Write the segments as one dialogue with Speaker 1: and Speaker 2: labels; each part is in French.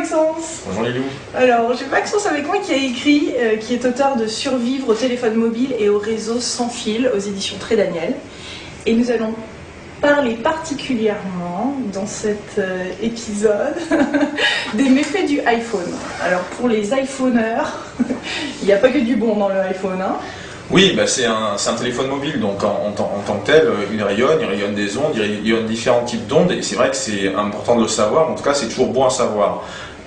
Speaker 1: Maxence.
Speaker 2: Bonjour Lilou.
Speaker 1: Alors, j'ai Maxence avec moi qui a écrit, qui est auteur de Survivre au téléphone mobile et au réseau sans fil aux éditions Très Daniel. Et nous allons parler particulièrement dans cet épisode des méfaits du iPhone. Alors, pour les iPhoneurs, il n'y a pas que du bon dans le iPhone, hein.
Speaker 2: Oui, bah c'est un téléphone mobile, donc en tant que tel, il rayonne des ondes, il rayonne différents types d'ondes, et c'est vrai que c'est important de le savoir, en tout cas c'est toujours bon à savoir.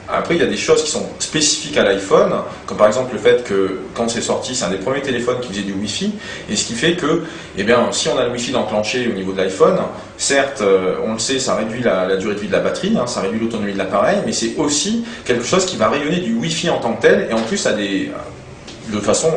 Speaker 2: Après, il y a des choses qui sont spécifiques à l'iPhone, comme par exemple le fait que quand c'est sorti, c'est un des premiers téléphones qui faisait du Wi-Fi, et ce qui fait que, eh bien, si on a le Wi-Fi d'enclenché au niveau de l'iPhone, certes, on le sait, ça réduit la durée de vie de la batterie, hein, ça réduit l'autonomie de l'appareil, mais c'est aussi quelque chose qui va rayonner du Wi-Fi en tant que tel, et en plus, de façon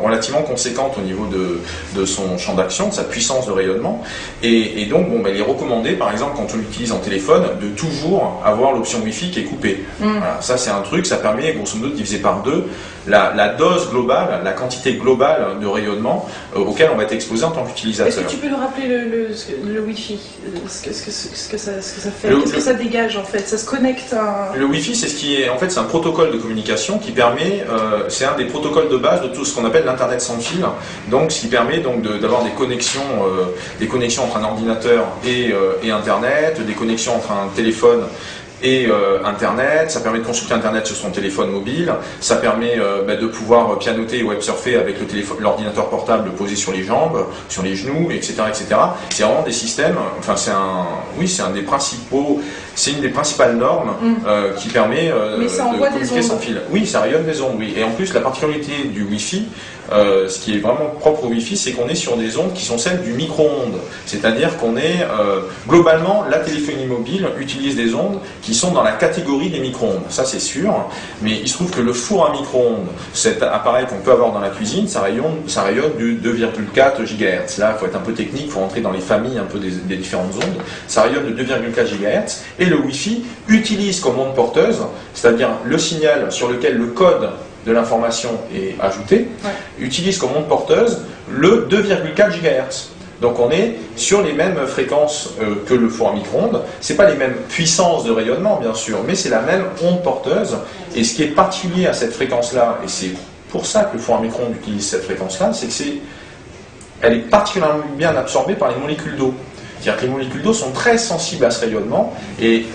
Speaker 2: relativement conséquente au niveau de son champ d'action, de sa puissance de rayonnement. Et donc, bon, il est recommandé, par exemple, quand on l'utilise en téléphone, de toujours avoir l'option Wi-Fi qui est coupée. Voilà, ça, c'est un truc, ça permet, grosso modo, de diviser par deux la dose globale, la quantité globale de rayonnement auquel on va être exposé en tant qu'utilisateur.
Speaker 1: Est-ce que tu peux nous rappeler le Wi-Fi, ce que ça fait, qu'est-ce que ça dégage en fait? Ça se connecte à... Le
Speaker 2: Wi-Fi, c'est en fait, c'est un protocole de communication qui permet, c'est un des protocoles de base de tout ce qu'on appelle l'Internet sans fil, donc ce qui permet donc d'avoir des connexions entre un ordinateur et Internet, des connexions entre un téléphone et Internet, ça permet de consulter Internet sur son téléphone mobile, ça permet de pouvoir pianoter et websurfer avec l'ordinateur portable posé sur les jambes, sur les genoux, etc. etc. C'est vraiment des systèmes, enfin c'est une des principales normes qui permet de communiquer sans fil. Oui, ça rayonne des ondes, oui. Et en plus, la particularité du Wi-Fi, ce qui est vraiment propre au Wi-Fi, c'est qu'on est sur des ondes qui sont celles du micro-ondes. C'est-à-dire qu'on est, globalement, la téléphonie mobile utilise des ondes qui sont dans la catégorie des micro-ondes. Ça, c'est sûr. Mais il se trouve que le four à micro-ondes, cet appareil qu'on peut avoir dans la cuisine, ça rayonne du 2,4 GHz. Là, il faut être un peu technique, il faut rentrer dans les familles un peu des différentes ondes. Ça rayonne de 2,4 GHz. Et le Wi-Fi utilise comme onde porteuse, c'est-à-dire le signal sur lequel le code de l'information est ajouté, utilise comme onde porteuse le 2,4 GHz. Donc on est sur les mêmes fréquences que le four à micro-ondes. C'est pas les mêmes puissances de rayonnement, bien sûr, mais c'est la même onde porteuse. Et ce qui est particulier à cette fréquence-là, et c'est pour ça que le four à micro-ondes utilise cette fréquence-là, c'est que elle est particulièrement bien absorbée par les molécules d'eau. C'est-à-dire que les molécules d'eau sont très sensibles à ce rayonnement et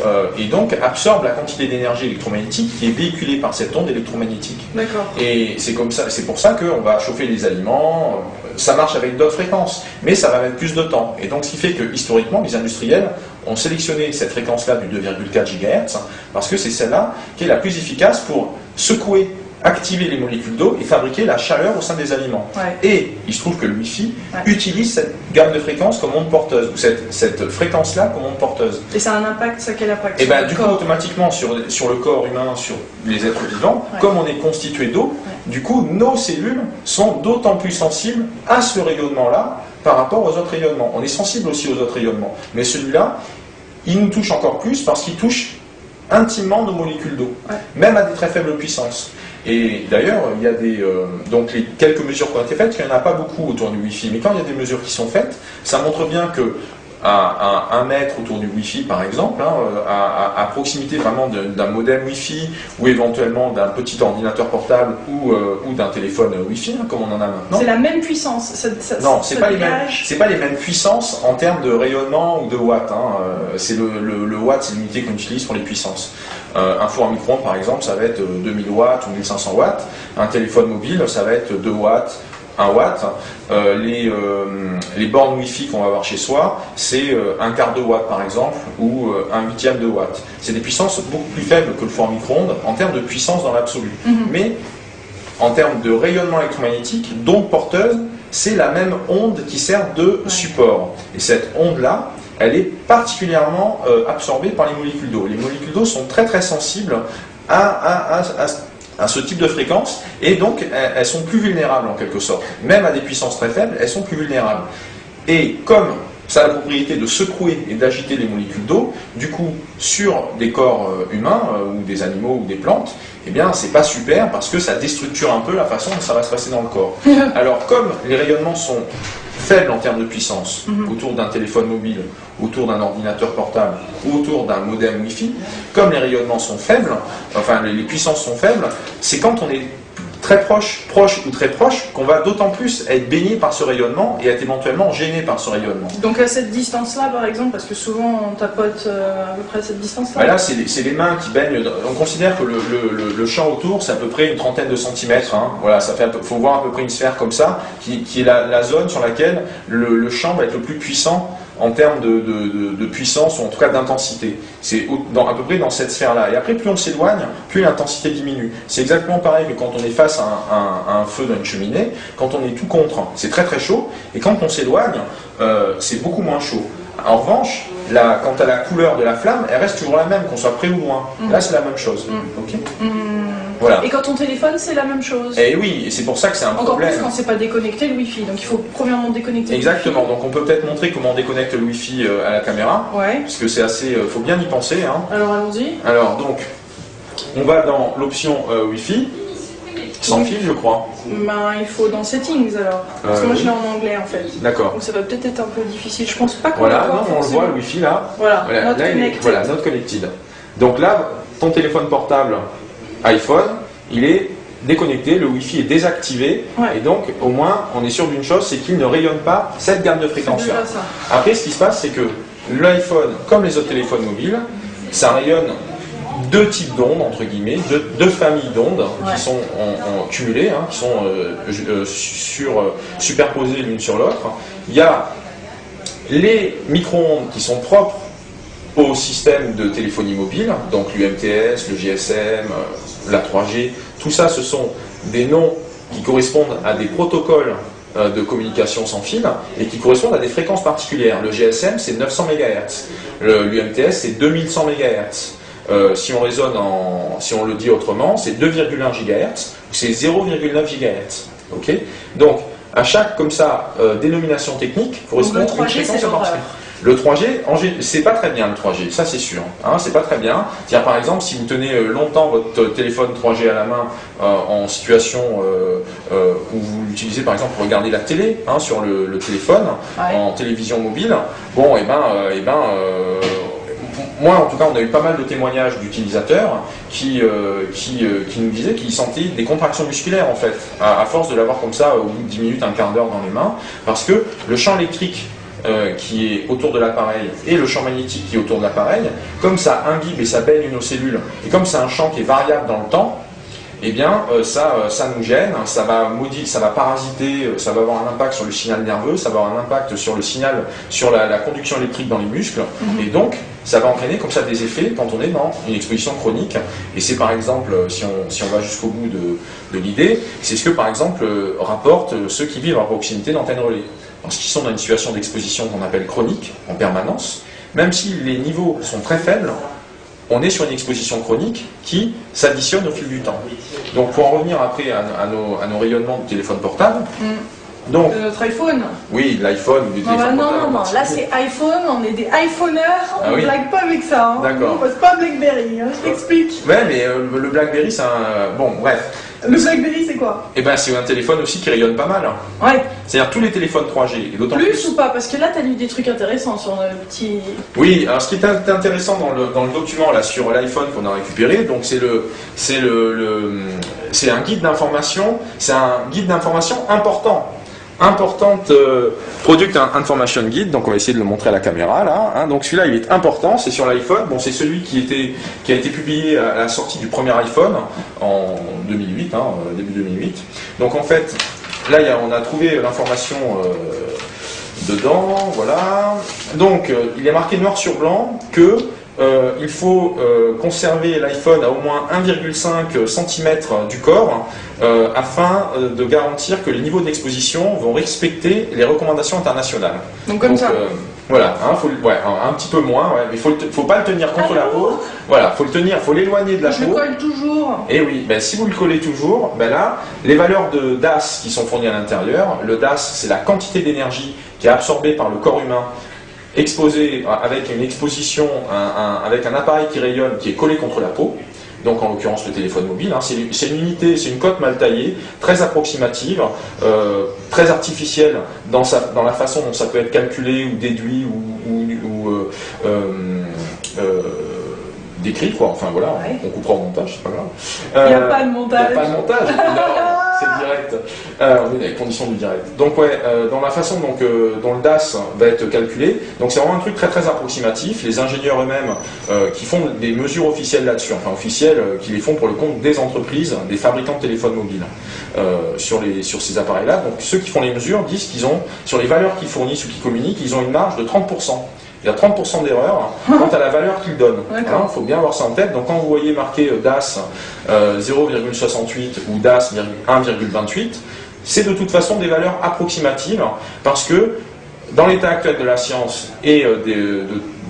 Speaker 2: donc absorbent la quantité d'énergie électromagnétique qui est véhiculée par cette onde électromagnétique. D'accord. Et c'est comme ça, c'est pour ça qu'on va chauffer les aliments. Ça marche avec d'autres fréquences, mais ça va mettre plus de temps. Et donc, ce qui fait que historiquement, les industriels ont sélectionné cette fréquence-là du 2,4 GHz parce que c'est celle-là qui est la plus efficace pour secouer, activer les molécules d'eau et fabriquer la chaleur au sein des aliments. Et il se trouve que le Wi-Fi utilise cette gamme de fréquences comme onde porteuse, ou cette fréquence-là comme onde porteuse.
Speaker 1: Et ça a un impact, ça quel impact?
Speaker 2: Et bien du coup, automatiquement, sur le corps humain, sur les êtres vivants, comme on est constitué d'eau, du coup, nos cellules sont d'autant plus sensibles à ce rayonnement-là par rapport aux autres rayonnements. On est sensible aussi aux autres rayonnements, mais celui-là, il nous touche encore plus parce qu'il touche intimement nos molécules d'eau, même à des très faibles puissances. Et d'ailleurs, il y a donc les quelques mesures qui ont été faites, il n'y en a pas beaucoup autour du Wi-Fi, mais quand il y a des mesures qui sont faites, ça montre bien que à 1 mètre autour du Wi-Fi, par exemple, à proximité vraiment d'un modem Wi-Fi ou éventuellement d'un petit ordinateur portable ou d'un téléphone Wi-Fi, comme on en a maintenant.
Speaker 1: C'est la même puissance.
Speaker 2: Non, c'est pas les mêmes puissances en termes de rayonnement ou de watts. C'est le watt, c'est l'unité qu'on utilise pour les puissances. Un four à micro-ondes, par exemple, ça va être 2000 watts ou 1500 watts. Un téléphone mobile, ça va être 2 watts. 1 watt, les bornes Wi-Fi qu'on va avoir chez soi, c'est 1/4 de watt par exemple, ou 1/8 de watt. C'est des puissances beaucoup plus faibles que le four à micro-ondes en termes de puissance dans l'absolu. Mais en termes de rayonnement électromagnétique, d'onde porteuse, c'est la même onde qui sert de support. Et cette onde-là, elle est particulièrement absorbée par les molécules d'eau. Les molécules d'eau sont très très sensibles à ce type de fréquence, et donc elles sont plus vulnérables en quelque sorte. Même à des puissances très faibles, elles sont plus vulnérables. Et comme ça a la propriété de secouer et d'agiter les molécules d'eau, du coup, sur des corps humains, ou des animaux, ou des plantes, eh bien, c'est pas super, parce que ça déstructure un peu la façon dont ça va se passer dans le corps. Alors, comme les rayonnements sont faible en termes de puissance autour d'un téléphone mobile, autour d'un ordinateur portable ou autour d'un modem Wi-Fi, comme les rayonnements sont faibles, enfin les puissances sont faibles, c'est quand on est très proche ou très proche, qu'on va d'autant plus être baigné par ce rayonnement et être éventuellement gêné par ce rayonnement.
Speaker 1: Donc à cette distance-là, par exemple, parce que souvent on tapote à peu près à cette distance-là.
Speaker 2: Là, c'est les mains qui baignent. On considère que le champ autour, c'est à peu près une trentaine de centimètres. Hein. Voilà, ça fait faut voir à peu près une sphère comme ça, qui est la zone sur laquelle le champ va être le plus puissant en termes de puissance, ou en tout cas d'intensité. C'est à peu près dans cette sphère-là. Et après, plus on s'éloigne, plus l'intensité diminue. C'est exactement pareil que quand on est face à un feu dans une cheminée, quand on est tout contre, c'est très très chaud, et quand on s'éloigne, c'est beaucoup moins chaud. En revanche, quant à la couleur de la flamme, elle reste toujours la même, qu'on soit près ou loin. Là, c'est la même chose. Okay. Voilà.
Speaker 1: Et quand on téléphone, c'est la même chose.
Speaker 2: Et oui, et c'est pour ça que c'est un problème.
Speaker 1: Encore plus quand c'est pas déconnecté le Wi-Fi. Donc il faut premièrement déconnecter.
Speaker 2: Exactement. Donc on peut peut-être montrer comment on déconnecte le Wi-Fi à la caméra.
Speaker 1: Ouais.
Speaker 2: Parce que c'est assez. Faut bien y penser. Hein.
Speaker 1: Alors allons-y.
Speaker 2: Alors donc, on va dans l'option Wi-Fi. Sans fil, je crois.
Speaker 1: Il faut dans Settings alors. Parce que moi je l'ai en anglais en fait.
Speaker 2: D'accord.
Speaker 1: Donc ça va peut-être être un peu difficile. Je pense pas qu'on
Speaker 2: Voilà, non, on le voit, le Wi-Fi là.
Speaker 1: Voilà,
Speaker 2: not connected. Donc là, ton téléphone portable iPhone, il est déconnecté, le Wi-Fi est désactivé, et donc au moins on est sûr d'une chose, c'est qu'il ne rayonne pas cette gamme de fréquences-là. Après, ce qui se passe, c'est que l'iPhone, comme les autres téléphones mobiles, ça rayonne deux types d'ondes, entre guillemets, deux familles d'ondes qui sont cumulées, hein, qui sont superposées l'une sur l'autre. Il y a les micro-ondes qui sont propres au système de téléphonie mobile, donc l'UMTS, le GSM, la 3G, tout ça, ce sont des noms qui correspondent à des protocoles de communication sans fil et qui correspondent à des fréquences particulières. Le GSM, c'est 900 MHz, l'UMTS, c'est 2100 MHz. Si on le dit autrement, c'est 2,1 GHz, c'est 0,9 GHz. Okay, donc, à chaque comme ça dénomination technique correspond à une fréquence en particulier. Le 3G, c'est pas très bien le 3G, ça c'est sûr, hein, c'est pas très bien. C'est-à-dire par exemple, si vous tenez longtemps votre téléphone 3G à la main en situation où vous l'utilisez par exemple pour regarder la télé hein, sur le téléphone, en télévision mobile, bon, moi, en tout cas, on a eu pas mal de témoignages d'utilisateurs qui nous disaient qu'ils sentaient des contractions musculaires, en fait, à force de l'avoir comme ça au bout de 10 minutes, un quart d'heure dans les mains, parce que le champ électrique qui est autour de l'appareil et le champ magnétique qui est autour de l'appareil, comme ça imbibe et ça baigne nos cellules, et comme c'est un champ qui est variable dans le temps, eh bien, ça nous gêne, ça va maudire, ça va parasiter, ça va avoir un impact sur le signal nerveux, ça va avoir un impact sur le signal, sur la conduction électrique dans les muscles, et donc ça va entraîner comme ça des effets quand on est dans une exposition chronique. Et c'est par exemple, si on va jusqu'au bout de l'idée, c'est ce que par exemple rapportent ceux qui vivent à proximité d'antennes relais. Parce qu'ils sont dans une situation d'exposition qu'on appelle chronique, en permanence, même si les niveaux sont très faibles, on est sur une exposition chronique qui s'additionne au fil du temps. Donc pour en revenir après à nos rayonnements de téléphone portable, donc,
Speaker 1: de notre iPhone.
Speaker 2: Oui, l'iPhone ou du téléphone portable.
Speaker 1: Non, là c'est iPhone, on est des iPhoneurs, on ne blague pas avec ça. Hein.
Speaker 2: D'accord.
Speaker 1: C'est pas BlackBerry, hein, je t'explique.
Speaker 2: Ouais, mais le BlackBerry c'est un... Bon, bref.
Speaker 1: Le BlackBerry c'est quoi?
Speaker 2: Eh ben c'est un téléphone aussi qui rayonne pas mal.
Speaker 1: Ouais.
Speaker 2: C'est-à-dire tous les téléphones 3G. Et d'autant
Speaker 1: plus ou pas? Parce que là tu as lu des trucs intéressants sur le petit...
Speaker 2: Oui, alors ce qui est intéressant dans le document là sur l'iPhone qu'on a récupéré, donc c'est un guide d'information, c'est un guide d'information importante Product Information Guide, donc on va essayer de le montrer à la caméra là, hein. Donc celui-là il est important, c'est sur l'iPhone, bon c'est celui qui a été publié à la sortie du premier iPhone en 2008, hein, début 2008. Donc en fait, là on a trouvé l'information dedans, voilà. Donc il est marqué noir sur blanc que il faut conserver l'iPhone à au moins 1,5 cm du corps afin de garantir que les niveaux d'exposition vont respecter les recommandations internationales.
Speaker 1: Donc comme ça.
Speaker 2: Voilà, hein, un petit peu moins, ouais, mais faut pas le tenir contre la peau. Voilà, faut l'éloigner de la peau.
Speaker 1: Je le colle toujours.
Speaker 2: Et oui, ben, si vous le collez toujours, ben là, les valeurs de DAS qui sont fournies à l'intérieur, le DAS c'est la quantité d'énergie qui est absorbée par le corps humain exposé avec une exposition, avec un appareil qui rayonne, qui est collé contre la peau, donc en l'occurrence le téléphone mobile, hein, c'est une unité, c'est une cote mal taillée, très approximative, très artificielle dans la façon dont ça peut être calculé ou déduit ou décrit, quoi. Enfin voilà, ouais. On coupera au montage, c'est pas grave.
Speaker 1: Il n'y a pas de montage.
Speaker 2: Il n'y a pas de montage, c'est direct. On est dans les conditions du direct. Donc ouais, dans la façon dont le DAS va être calculé, donc c'est vraiment un truc très très approximatif. Les ingénieurs eux-mêmes qui font des mesures officielles là-dessus, enfin officielles, qui les font pour le compte des entreprises, des fabricants de téléphones mobiles sur ces appareils-là. Donc ceux qui font les mesures disent qu'ils ont, sur les valeurs qu'ils fournissent ou qu'ils communiquent, ils ont une marge de 30%. Il y a 30% d'erreur quant à la valeur qu'ils donnent. Il faut bien avoir ça en tête. Donc quand vous voyez marqué DAS 0,68 ou DAS 1,28, c'est de toute façon des valeurs approximatives parce que dans l'état actuel de la science et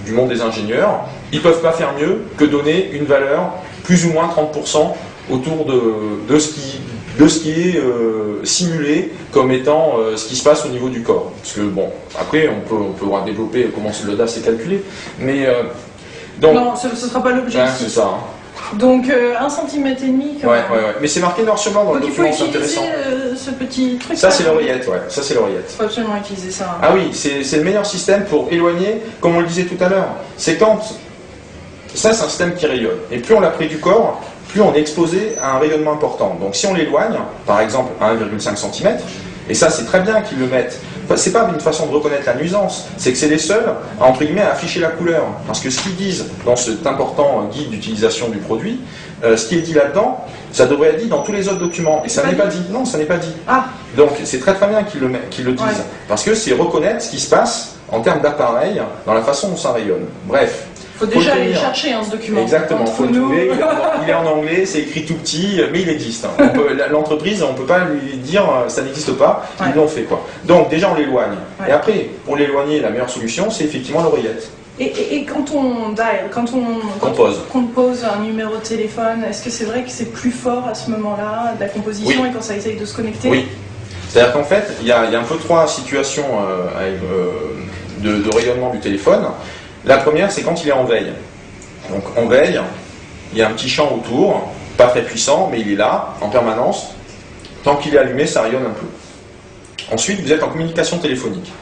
Speaker 2: du monde des ingénieurs, ils ne peuvent pas faire mieux que donner une valeur plus ou moins 30% autour de ce qui est simulé comme étant ce qui se passe au niveau du corps. Parce que bon, après on peut développer comment le DAS est calculé, mais donc,
Speaker 1: non, ce ne sera pas l'objectif.
Speaker 2: C'est ça.
Speaker 1: Donc 1,5 cm quand même.
Speaker 2: Ouais. Mais c'est marqué noir sur blanc dans le document, c'est intéressant.
Speaker 1: Donc il faut utiliser ce petit truc.
Speaker 2: Ça c'est l'oreillette, ouais. Ça c'est l'oreillette.
Speaker 1: Il faut absolument utiliser ça. Hein.
Speaker 2: Ah oui, c'est le meilleur système pour éloigner, comme on le disait tout à l'heure. C'est quand ça c'est un système qui rayonne. Et plus on l'a pris du corps, plus on est exposé à un rayonnement important. Donc si on l'éloigne, par exemple à 1,5 cm, et ça c'est très bien qu'ils le mettent, c'est pas une façon de reconnaître la nuisance, c'est que c'est les seuls à, entre guillemets, à afficher la couleur. Parce que ce qu'ils disent dans cet important guide d'utilisation du produit, ce qui est dit là-dedans, ça devrait être dit dans tous les autres documents. Et ça n'est pas dit. Non, ça n'est pas dit.
Speaker 1: Ah.
Speaker 2: Donc c'est très très bien qu'ils le disent. Ouais. Parce que c'est reconnaître ce qui se passe en termes d'appareil, dans la façon dont ça rayonne. Bref.
Speaker 1: Il faut déjà aller chercher ce document.
Speaker 2: Exactement, il faut le trouver. Il est en anglais, c'est écrit tout petit, mais il existe. L'entreprise, on ne peut pas lui dire ça n'existe pas, ils l'ont fait, quoi. Donc déjà on l'éloigne. Ouais. Et après, pour l'éloigner, la meilleure solution, c'est effectivement l'oreillette.
Speaker 1: Et quand on dial, quand on pose un numéro de téléphone, est-ce que c'est vrai que c'est plus fort à ce moment-là, de la composition, et quand ça essaye de se connecter?
Speaker 2: Oui. C'est-à-dire qu'en fait, il y a un peu trois situations de rayonnement du téléphone. La première, c'est quand il est en veille. Donc en veille, il y a un petit champ autour, pas très puissant, mais il est là, en permanence. Tant qu'il est allumé, ça rayonne un peu. Ensuite, vous êtes en communication téléphonique.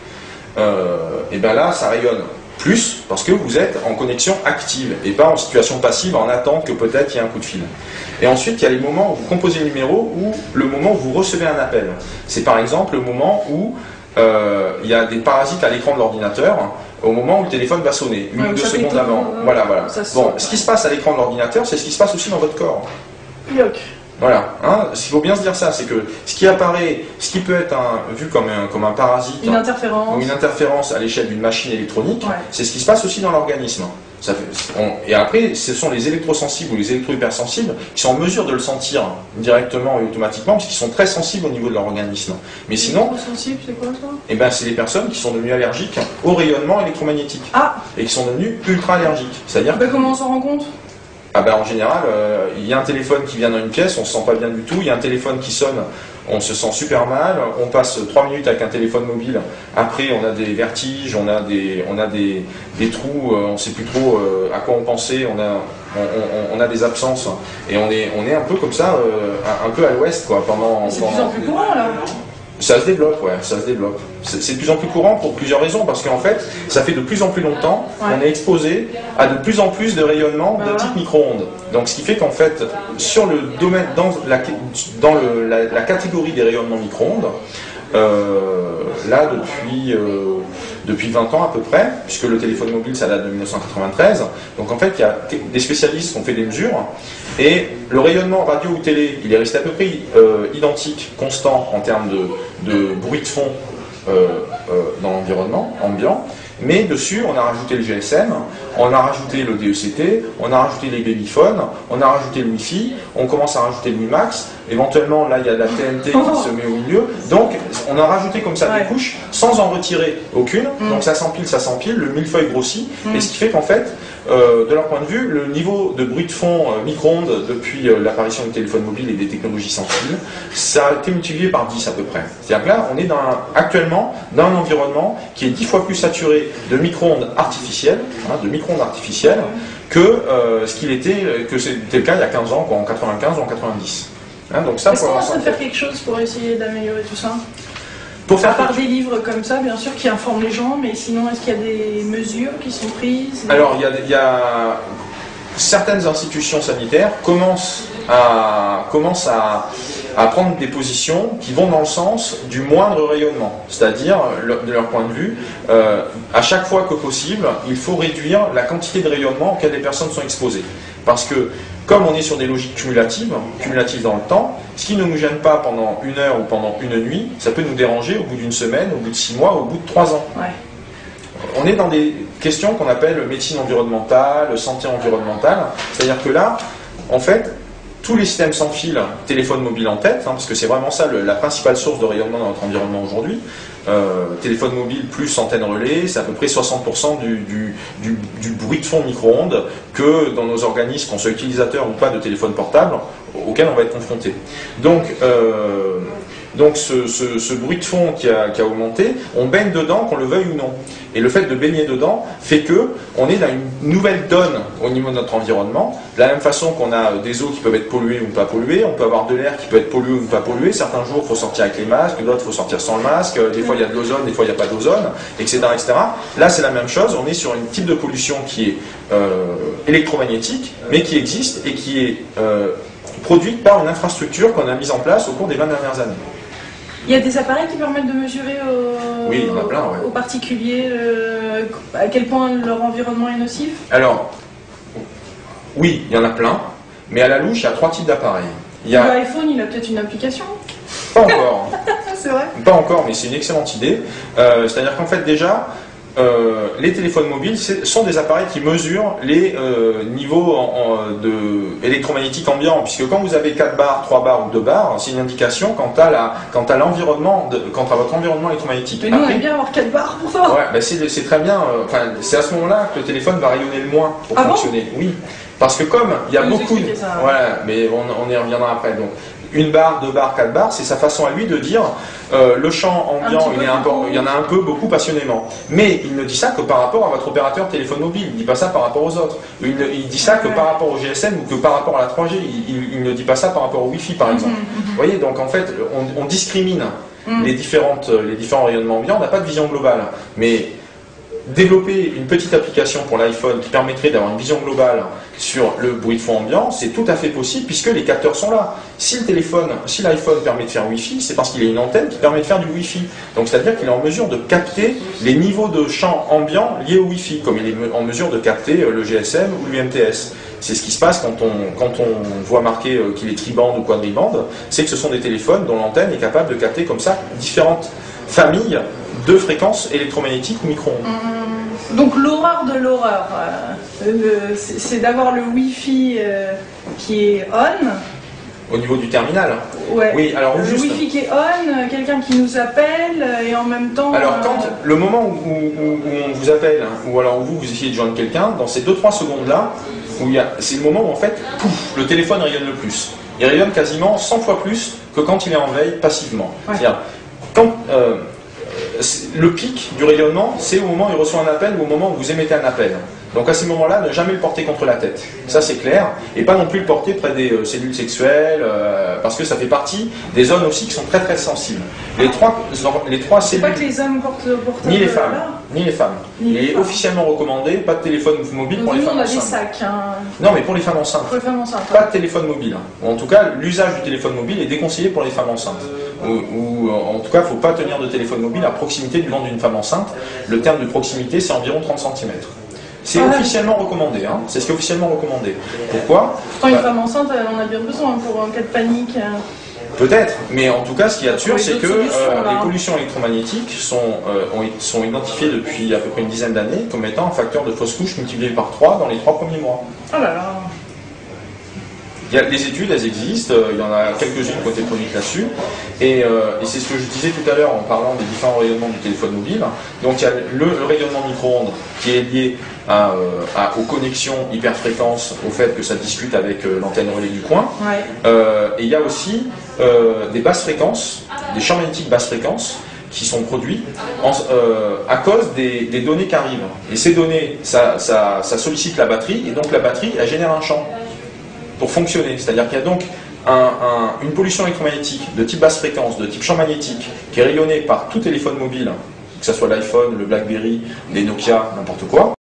Speaker 2: Et bien là, ça rayonne plus, parce que vous êtes en connexion active, et pas en situation passive, en attente que peut-être il y ait un coup de fil. Et ensuite, il y a les moments où vous composez le numéro, ou le moment où vous recevez un appel. C'est par exemple le moment où il y a des parasites à l'écran de l'ordinateur, au moment où le téléphone va sonner, 1 ou 2 secondes avant. Voilà. Bon, ce qui se passe à l'écran de l'ordinateur, c'est ce qui se passe aussi dans votre corps.
Speaker 1: Yuck.
Speaker 2: Voilà, il faut bien se dire ça, c'est que ce qui apparaît, ce qui peut être vu comme un parasite,
Speaker 1: une interférence,
Speaker 2: ou une interférence à l'échelle d'une machine électronique, c'est ce qui se passe aussi dans l'organisme. Et après, ce sont les électrosensibles ou les électro-hypersensibles qui sont en mesure de le sentir directement et automatiquement, parce qu'ils sont très sensibles au niveau de leur organisme. Mais sinon,
Speaker 1: électrosensibles, c'est quoi ça?
Speaker 2: Eh ben, c'est les personnes qui sont devenues allergiques au rayonnement électromagnétique.
Speaker 1: Ah.
Speaker 2: Et qui sont devenues ultra allergiques. C'est-à-dire
Speaker 1: comment on s'en rend compte?
Speaker 2: En général, il y a un téléphone qui vient dans une pièce, on ne se sent pas bien du tout. Il y a un téléphone qui sonne, on se sent super mal. On passe 3 minutes avec un téléphone mobile. Après, on a des vertiges, on a des trous, on ne sait plus trop à quoi on pensait. On a des absences. Et on est un peu comme ça, un peu à l'ouest, quoi.
Speaker 1: C'est de plus en plus courant, là.
Speaker 2: Ça se développe, ouais, ça se développe. C'est de plus en plus courant pour plusieurs raisons, parce qu'en fait, ça fait de plus en plus longtemps qu'on est exposé à de plus en plus de rayonnement de type micro-ondes. Donc ce qui fait qu'en fait, sur le domaine, dans la catégorie des rayonnements micro-ondes, là depuis 20 ans à peu près, puisque le téléphone mobile ça date de 1993, donc en fait il y a des spécialistes qui ont fait des mesures, et le rayonnement radio ou télé, il est resté à peu près identique, constant en termes de bruit de fond dans l'environnement ambiant, mais dessus on a rajouté le GSM, on a rajouté le DECT, on a rajouté les babyphones, on a rajouté le Wi-Fi, on commence à rajouter le WiMAX, éventuellement là il y a de la TNT qui se met au milieu, donc on a rajouté comme ça des couches sans en retirer aucune, donc ça s'empile, le millefeuille grossit, et ce qui fait qu'en fait, de leur point de vue, le niveau de bruit de fond micro-ondes depuis l'apparition du téléphone mobile et des technologies sans fil, ça a été multiplié par 10 à peu près. C'est-à-dire que là, on est actuellement dans un environnement qui est 10 fois plus saturé de micro-ondes artificielles, que ce qu'il était, que c'était le cas il y a 15 ans, quoi, en 95 ou en 90. Donc ça,
Speaker 1: est-ce qu'on va faire quelque chose pour essayer d'améliorer tout ça? À part des livres comme ça, bien sûr, qui informent les gens, mais sinon, est-ce qu'il y a des mesures qui sont prises?
Speaker 2: Alors, il y a certaines institutions sanitaires commencent à prendre des positions qui vont dans le sens du moindre rayonnement. C'est-à-dire, de leur point de vue, à chaque fois que possible, il faut réduire la quantité de rayonnement auquel les personnes sont exposées. Parce que, comme on est sur des logiques cumulatives dans le temps, ce qui ne nous gêne pas pendant 1 heure ou pendant une nuit, ça peut nous déranger au bout d'1 semaine, au bout de 6 mois, au bout de 3 ans.
Speaker 1: Ouais.
Speaker 2: On est dans des questions qu'on appelle médecine environnementale, santé environnementale. C'est-à-dire que là, en fait, tous les systèmes sans fil, téléphone mobile en tête, parce que c'est vraiment ça la principale source de rayonnement dans notre environnement aujourd'hui. Téléphone mobile plus antenne relais, c'est à peu près 60% du bruit de fond micro-ondes que dans nos organismes, qu'on soit utilisateur ou pas de téléphone portable, auquel on va être confronté. Donc ce bruit de fond qui a augmenté, on baigne dedans, qu'on le veuille ou non. Et le fait de baigner dedans fait que on est dans une nouvelle donne au niveau de notre environnement. De la même façon qu'on a des eaux qui peuvent être polluées ou pas polluées, on peut avoir de l'air qui peut être pollué ou pas pollué. Certains jours, il faut sortir avec les masques, d'autres, il faut sortir sans le masque. Des fois, il y a de l'ozone, des fois, il n'y a pas d'ozone, etc., etc. Là, c'est la même chose. On est sur un type de pollution qui est électromagnétique, mais qui existe et qui est produite par une infrastructure qu'on a mise en place au cours des 20 dernières années.
Speaker 1: Il y a des appareils qui permettent de mesurer
Speaker 2: oui, il y en a plein, ouais,
Speaker 1: aux particuliers à quel point leur environnement est nocif?
Speaker 2: Alors, oui, il y en a plein, mais à la louche, il y a 3 types d'appareils.
Speaker 1: L'iPhone, il a peut-être une application?
Speaker 2: Pas encore.
Speaker 1: C'est vrai?
Speaker 2: Pas encore, mais c'est une excellente idée. C'est-à-dire qu'en fait, déjà, les téléphones mobiles sont des appareils qui mesurent les niveaux électromagnétiques ambiants, puisque quand vous avez 4 bars, 3 bars ou 2 bars, c'est une indication quant à l'environnement, quant à votre environnement électromagnétique.
Speaker 1: Mais nous, on aime bien avoir 4 bars pour ça.
Speaker 2: Ouais, c'est très bien. C'est à ce moment-là que le téléphone va rayonner le moins pour fonctionner. Bon, oui, parce que comme il y a beaucoup de... Voilà, mais on y reviendra après. Donc, 1 barre, 2 barres, 4 barres, c'est sa façon à lui de dire le champ ambiant, il y en a un peu, beaucoup, passionnément. Mais il ne dit ça que par rapport à votre opérateur téléphone mobile, il ne dit pas ça par rapport aux autres. Il dit ça que par rapport au GSM ou que par rapport à la 3G, il ne dit pas ça par rapport au Wi-Fi par exemple. Vous voyez, donc en fait, on discrimine les différents rayonnements ambiants, on n'a pas de vision globale. Mais développer une petite application pour l'iPhone qui permettrait d'avoir une vision globale sur le bruit de fond ambiant, c'est tout à fait possible puisque les capteurs sont là. Si l'iPhone permet de faire Wi-Fi, c'est parce qu'il y a une antenne qui permet de faire du Wi-Fi. Donc c'est-à-dire qu'il est en mesure de capter les niveaux de champ ambiant liés au Wi-Fi, comme il est en mesure de capter le GSM ou l'UMTS. C'est ce qui se passe quand on voit marqué qu'il est tribande ou quadribande, c'est que ce sont des téléphones dont l'antenne est capable de capter comme ça différentes familles de fréquences électromagnétiques ou micro-ondes.
Speaker 1: Donc l'horreur de l'horreur, c'est d'avoir le Wi-Fi qui est on.
Speaker 2: Au niveau du terminal?
Speaker 1: Ouais.
Speaker 2: Oui, alors
Speaker 1: le Wi-Fi qui est on, quelqu'un qui nous appelle et en même temps...
Speaker 2: Alors le moment où on vous appelle, ou alors où vous essayez de joindre quelqu'un, dans ces 2-3 secondes-là, c'est le moment où en fait, pouf, le téléphone rayonne le plus. Il rayonne quasiment 100 fois plus que quand il est en veille passivement. Ouais. C'est-à-dire, le pic du rayonnement, c'est au moment où il reçoit un appel ou au moment où vous émettez un appel. Donc à ces moments-là, ne jamais le porter contre la tête. Ça c'est clair. Et pas non plus le porter près des cellules sexuelles, parce que ça fait partie des zones aussi qui sont très très sensibles. Les trois cellules...
Speaker 1: C'est pas que les hommes portent
Speaker 2: ni les femmes. Ni les femmes. Il est officiellement recommandé, pas de téléphone mobile pour les femmes enceintes.
Speaker 1: On a des sacs.
Speaker 2: Non, mais pour les femmes enceintes.
Speaker 1: Pour les femmes enceintes.
Speaker 2: Pas de téléphone mobile. Ou en tout cas, l'usage du téléphone mobile est déconseillé pour les femmes enceintes. Ou en tout cas, il ne faut pas tenir de téléphone mobile à proximité du ventre d'une femme enceinte. Le terme de proximité, c'est environ 30 cm. C'est officiellement recommandé, hein. C'est ce qui est officiellement recommandé. Pourquoi?
Speaker 1: Pourtant, une femme enceinte, elle en a bien besoin pour un cas de panique.
Speaker 2: Peut-être, mais en tout cas, ce qu'il y a de sûr, c'est que les pollutions électromagnétiques sont identifiées depuis à peu près une dizaine d'années comme étant un facteur de fausse couche multiplié par 3 dans les 3 premiers mois.
Speaker 1: Oh là là.
Speaker 2: Les études, elles existent, il y en a quelques-unes qui ont été produites là-dessus, et c'est ce que je disais tout à l'heure en parlant des différents rayonnements du téléphone mobile. Donc il y a le rayonnement micro-ondes qui est lié aux connexions hyperfréquences, au fait que ça discute avec l'antenne relais du coin, et il y a aussi des basses fréquences, des champs magnétiques basses fréquences, qui sont produits à cause des données qui arrivent. Et ces données, ça sollicite la batterie, et donc la batterie, elle génère un champ pour fonctionner. C'est-à-dire qu'il y a donc une pollution électromagnétique de type basse fréquence, de type champ magnétique, qui est rayonnée par tout téléphone mobile, que ce soit l'iPhone, le BlackBerry, les Nokia, n'importe quoi,